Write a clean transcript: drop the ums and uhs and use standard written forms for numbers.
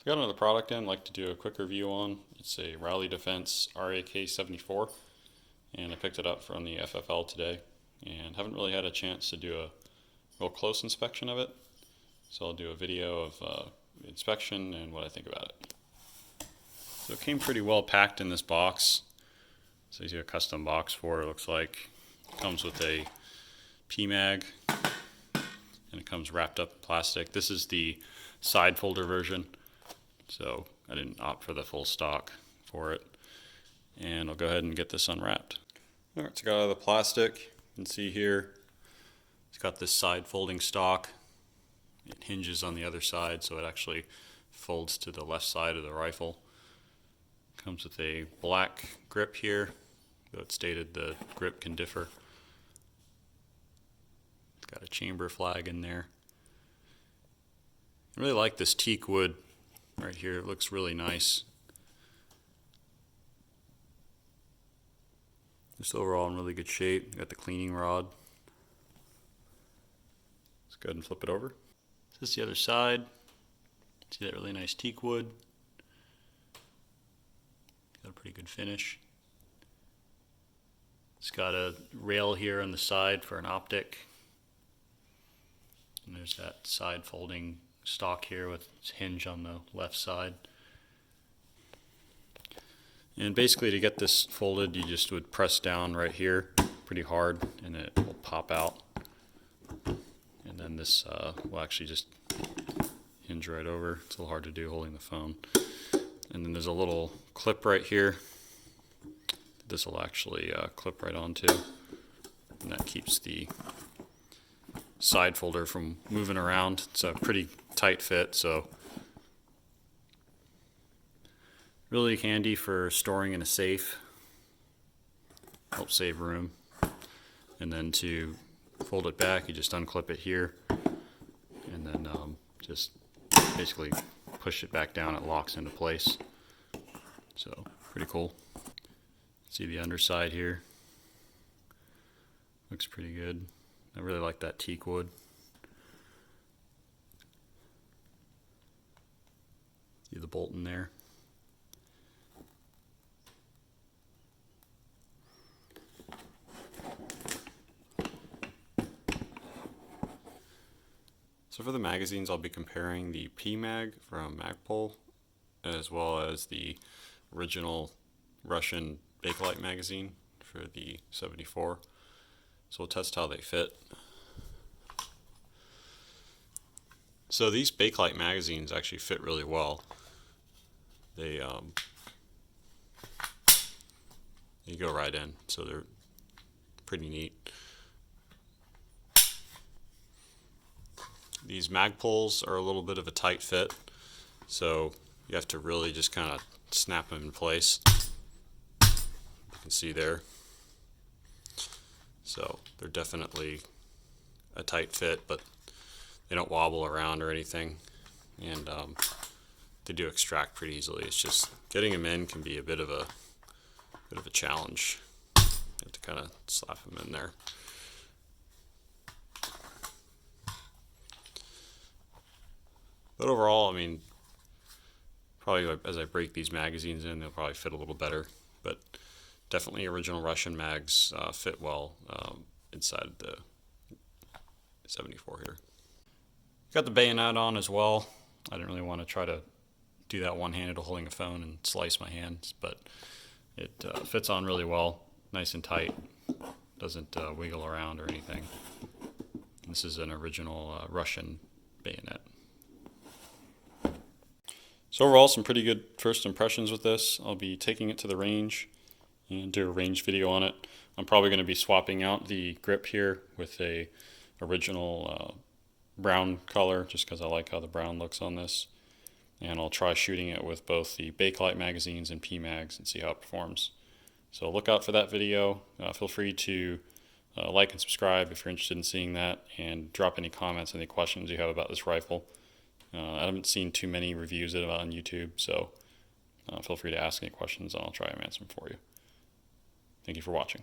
I got another product in I'd like to do a quick review on. It's a Rally Defense RAK 74, and I picked it up from the FFL today and haven't really had a chance to do a real close inspection of it. So I'll do a video of inspection and what I think about it. So it came pretty well packed in this box. So you see a custom box for it, looks like. It comes with a PMAG and it comes wrapped up in plastic. This is the side folder version, so I didn't opt for the full stock for it. And I'll go ahead and get this unwrapped. Alright, so I got out of the plastic. You can see here it's got this side folding stock. It hinges on the other side, so it actually folds to the left side of the rifle. Comes with a black grip here, though it's stated the grip can differ. It's got a chamber flag in there. I really like this teak wood right here. It looks really nice. Just overall in really good shape. Got the cleaning rod. Let's go ahead and flip it over. This is the other side. See that really nice teak wood. Got a pretty good finish. It's got a rail here on the side for an optic. And there's that side folding stock here with its hinge on the left side. And basically to get this folded, you just would press down right here pretty hard and it will pop out. And then this will actually just hinge right over. It's a little hard to do holding the phone. And then there's a little clip right here. This will actually clip right onto, and that keeps the side folder from moving around. It's a pretty tight fit, so really handy for storing in a safe. Helps save room. And then to fold it back, you just unclip it here, and then just basically push it back down. It locks into place. So pretty cool. See the underside here. Looks pretty good. I really like that teak wood. See the bolt in there. So for the magazines, I'll be comparing the PMAG from Magpul as well as the original Russian Bakelite magazine for the 74. So we'll test how they fit. So these Bakelite magazines actually fit really well. They go right in, so they're pretty neat. These Magpuls are a little bit of a tight fit, so you have to really just kind of snap them in place. You can see there. So they're definitely a tight fit, but they don't wobble around or anything, and they do extract pretty easily. It's just getting them in can be a bit of a challenge. You have to kind of slap them in there. But overall, I mean, probably as I break these magazines in, they'll probably fit a little better. But definitely original Russian mags fit well inside the 74 here. Got the bayonet on as well. I didn't really want to try to do that one-handed holding a phone and slice my hands, but it fits on really well, nice and tight. Doesn't wiggle around or anything. This is an original Russian bayonet. So overall, some pretty good first impressions with this. I'll be taking it to the range and do a range video on it. I'm probably going to be swapping out the grip here with a original brown color, just because I like how the brown looks on this. And I'll try shooting it with both the Bakelite magazines and PMAGs and see how it performs. So look out for that video. Feel free to like and subscribe if you're interested in seeing that, and drop any comments, any questions you have about this rifle. I haven't seen too many reviews of it on YouTube, so feel free to ask any questions and I'll try and answer them for you. Thank you for watching.